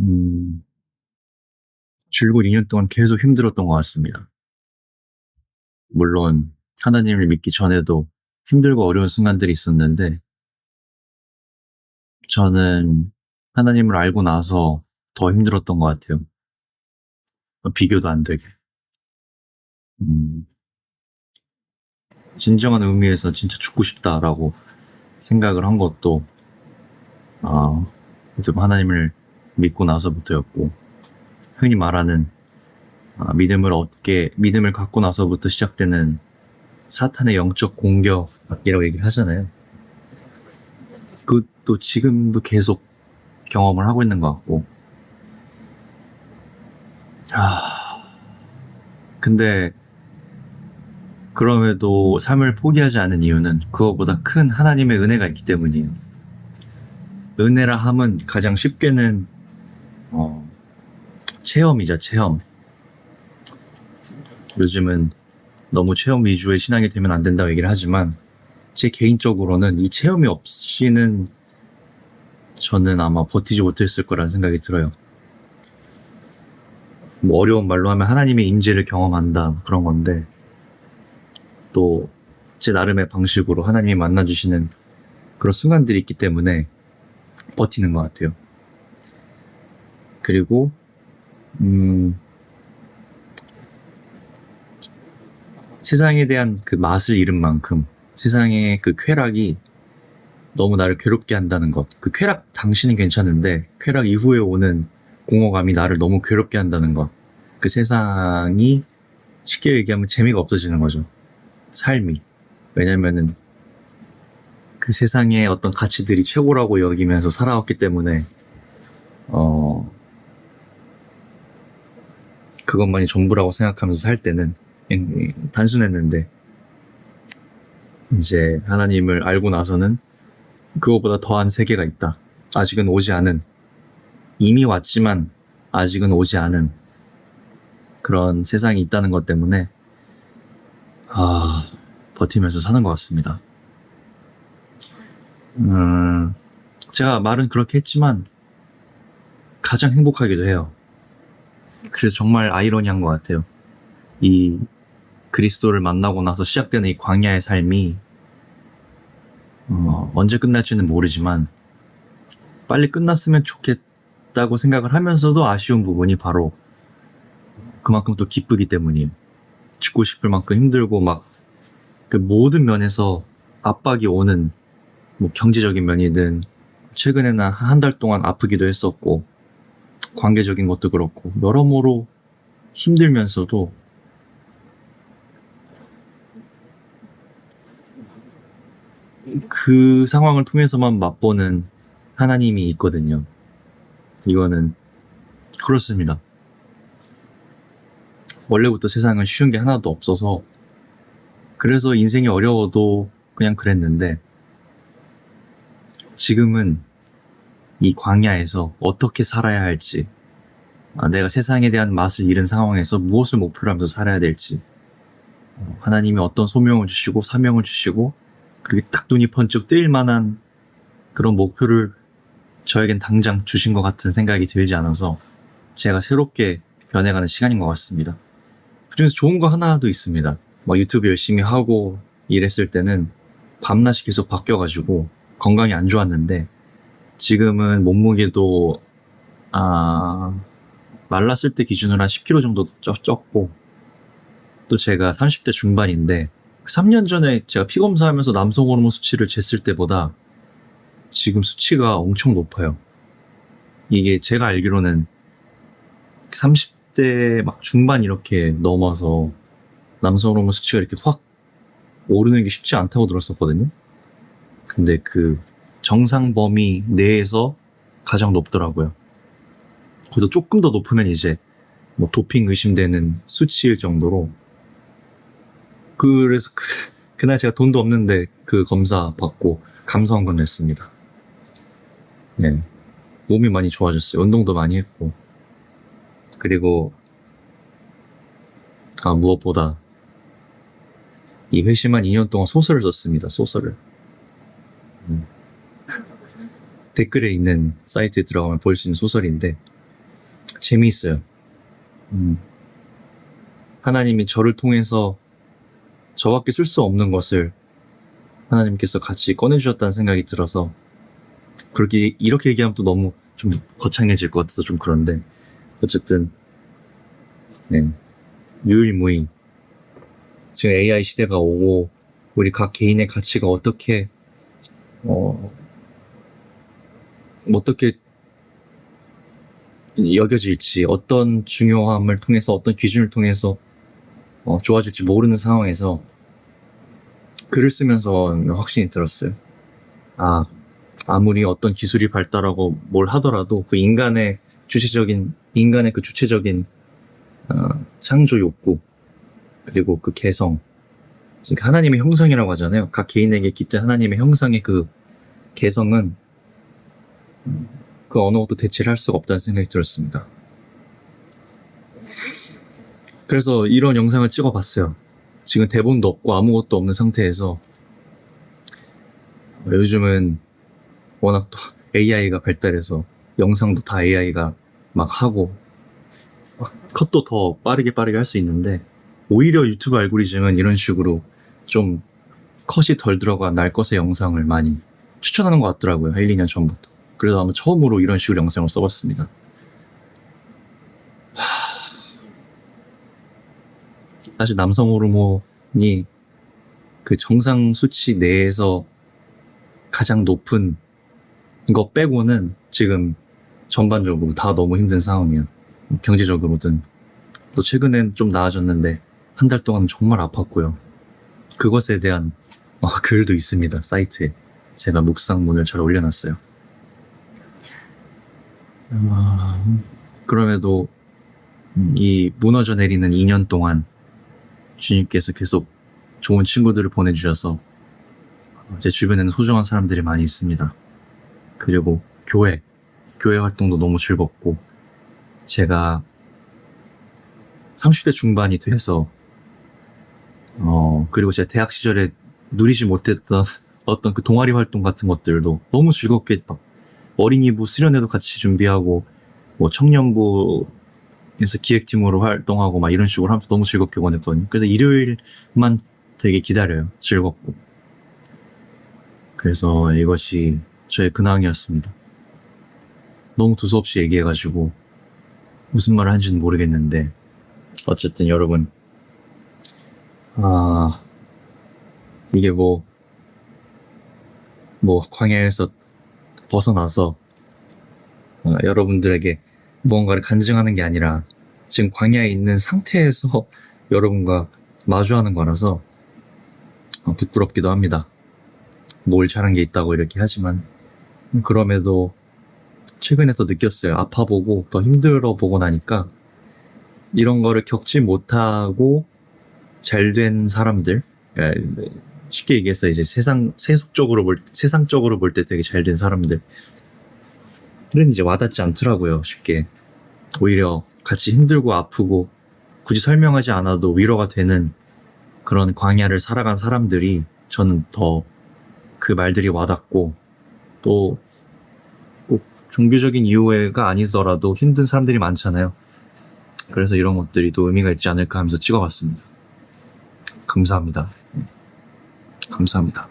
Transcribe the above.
음, 줄곧 2년 동안 계속 힘들었던 것 같습니다. 물론 하나님을 믿기 전에도 힘들고 어려운 순간들이 있었는데 저는 하나님을 알고 나서 더 힘들었던 것 같아요. 비교도 안 되게. 음, 진정한 의미에서 진짜 죽고 싶다라고 생각을 한 것도 좀 하나님을 믿고 나서부터였고, 흔히 말하는 믿음을 갖고 나서부터 시작되는 사탄의 영적 공격이라고 얘기를 하잖아요. 그것도 지금도 계속 경험을 하고 있는 것 같고. 근데 그럼에도 삶을 포기하지 않은 이유는 그거보다 큰 하나님의 은혜가 있기 때문이에요. 은혜라 함은 가장 쉽게는 체험이죠, 체험. 요즘은 너무 체험 위주의 신앙이 되면 안 된다고 얘기를 하지만, 제 개인적으로는 이 체험이 없이는 저는 아마 버티지 못했을 거라는 생각이 들어요. 뭐 어려운 말로 하면 하나님의 인재를 경험한다, 그런 건데, 또 제 나름의 방식으로 하나님이 만나주시는 그런 순간들이 있기 때문에 버티는 것 같아요. 그리고 세상에 대한 그 맛을 잃은 만큼 세상의 그 쾌락이 너무 나를 괴롭게 한다는 것, 그 쾌락 당시는 괜찮은데 쾌락 이후에 오는 공허감이 나를 너무 괴롭게 한다는 것, 그 세상이 쉽게 얘기하면 재미가 없어지는 거죠, 삶이. 왜냐면은 그 세상의 어떤 가치들이 최고라고 여기면서 살아왔기 때문에 그것만이 전부라고 생각하면서 살 때는 단순했는데, 이제 하나님을 알고 나서는 그거보다 더한 세계가 있다. 아직은 오지 않은, 이미 왔지만 아직은 오지 않은 그런 세상이 있다는 것 때문에 버티면서 사는 것 같습니다. 제가 말은 그렇게 했지만 가장 행복하기도 해요. 그래서 정말 아이러니한 것 같아요. 이 그리스도를 만나고 나서 시작되는 이 광야의 삶이 언제 끝날지는 모르지만 빨리 끝났으면 좋겠다고 생각을 하면서도 아쉬운 부분이 바로 그만큼 또 기쁘기 때문이에요. 죽고 싶을 만큼 힘들고 막 그 모든 면에서 압박이 오는, 뭐 경제적인 면이든, 최근에는 한 달 동안 아프기도 했었고 관계적인 것도 그렇고 여러모로 힘들면서도 그 상황을 통해서만 맛보는 하나님이 있거든요. 이거는 그렇습니다. 원래부터 세상은 쉬운 게 하나도 없어서, 그래서 인생이 어려워도 그냥 그랬는데, 지금은 이 광야에서 어떻게 살아야 할지, 내가 세상에 대한 맛을 잃은 상황에서 무엇을 목표로 하면서 살아야 될지, 하나님이 어떤 소명을 주시고 사명을 주시고, 그렇게 딱 눈이 번쩍 뜨일 만한 그런 목표를 저에겐 당장 주신 것 같은 생각이 들지 않아서 제가 새롭게 변해가는 시간인 것 같습니다. 그중에서 좋은 거 하나도 있습니다. 막 유튜브 열심히 하고 일했을 때는 밤낮이 계속 바뀌어가지고 건강이 안 좋았는데, 지금은 몸무게도 말랐을 때 기준으로 한 10kg 정도 쪘고, 또 제가 30대 중반인데 3년 전에 제가 피검사하면서 남성 호르몬 수치를 쟀을 때보다 지금 수치가 엄청 높아요. 이게 제가 알기로는 30대 막 중반 이렇게 넘어서 남성 호르몬 수치가 이렇게 확 오르는 게 쉽지 않다고 들었었거든요. 근데 그 정상 범위 내에서 가장 높더라고요. 그래서 조금 더 높으면 이제 뭐 도핑 의심되는 수치일 정도로. 그래서 그날 제가 돈도 없는데 그 검사 받고 감사원금 냈습니다. 네, 몸이 많이 좋아졌어요. 운동도 많이 했고. 그리고 무엇보다 이 회심한 2년 동안 소설을 썼습니다. 소설을. 댓글에 있는 사이트에 들어가면 볼 수 있는 소설인데, 재미있어요. 하나님이 저를 통해서 저밖에 쓸 수 없는 것을 하나님께서 같이 꺼내주셨다는 생각이 들어서, 그렇게 이렇게 얘기하면 또 너무 좀 거창해질 것 같아서 좀 그런데, 어쨌든 네, 유일무이 지금 AI 시대가 오고 우리 각 개인의 가치가 어떻게 어떻게 여겨질지, 어떤 중요함을 통해서, 어떤 기준을 통해서 좋아질지 모르는 상황에서 글을 쓰면서 확신이 들었어요. 아무리 어떤 기술이 발달하고 뭘 하더라도 그 인간의 그 주체적인 창조 욕구, 그리고 그 개성, 하나님의 형상이라고 하잖아요. 각 개인에게 깃든 하나님의 형상의 그 개성은 그 어느 것도 대체를 할 수가 없다는 생각이 들었습니다. 그래서 이런 영상을 찍어봤어요. 지금 대본도 없고 아무것도 없는 상태에서, 요즘은 워낙 또 AI가 발달해서 영상도 다 AI가 막 하고 컷도 더 빠르게 할 수 있는데, 오히려 유튜브 알고리즘은 이런 식으로 좀 컷이 덜 들어간 날 것의 영상을 많이 추천하는 것 같더라고요. 1, 2년 전부터. 그래서 아마 처음으로 이런 식으로 영상을 써봤습니다. 사실 남성 호르몬이 그 정상 수치 내에서 가장 높은 거 빼고는 지금 전반적으로 다 너무 힘든 상황이에요. 경제적으로든. 또 최근엔 좀 나아졌는데 한 달 동안 정말 아팠고요. 그것에 대한 글도 있습니다. 사이트에 제가 묵상문을 잘 올려놨어요. 그럼에도 이 무너져 내리는 2년 동안 주님께서 계속 좋은 친구들을 보내주셔서 제 주변에는 소중한 사람들이 많이 있습니다. 그리고 교회 활동도 너무 즐겁고, 제가 30대 중반이 돼서 그리고 제가 대학 시절에 누리지 못했던 어떤 그 동아리 활동 같은 것들도 너무 즐겁게, 막 어린이부 수련회도 같이 준비하고, 뭐 청년부에서 기획팀으로 활동하고 막 이런 식으로 하면서 너무 즐겁게 보냈거든요. 그래서 일요일만 되게 기다려요. 즐겁고. 그래서 이것이 저의 근황이었습니다. 너무 두서없이 얘기해가지고 무슨 말을 한지는 모르겠는데, 어쨌든 여러분, 이게 뭐 광야에서 벗어나서 여러분들에게 무언가를 간증하는 게 아니라 지금 광야에 있는 상태에서 여러분과 마주하는 거라서 부끄럽기도 합니다. 뭘 잘한 게 있다고 이렇게 하지만, 그럼에도 최근에 더 느꼈어요. 아파보고 더 힘들어보고 나니까 이런 거를 겪지 못하고 잘된 사람들, 그러니까 쉽게 얘기해서 이제 세상적으로 볼 때 되게 잘된 사람들은 이제 와닿지 않더라고요. 쉽게. 오히려 같이 힘들고 아프고 굳이 설명하지 않아도 위로가 되는 그런 광야를 살아간 사람들이, 저는 더 그 말들이 와닿고, 또 꼭 종교적인 이유가 아니더라도 힘든 사람들이 많잖아요. 그래서 이런 것들이 또 의미가 있지 않을까 하면서 찍어봤습니다. 감사합니다. 감사합니다.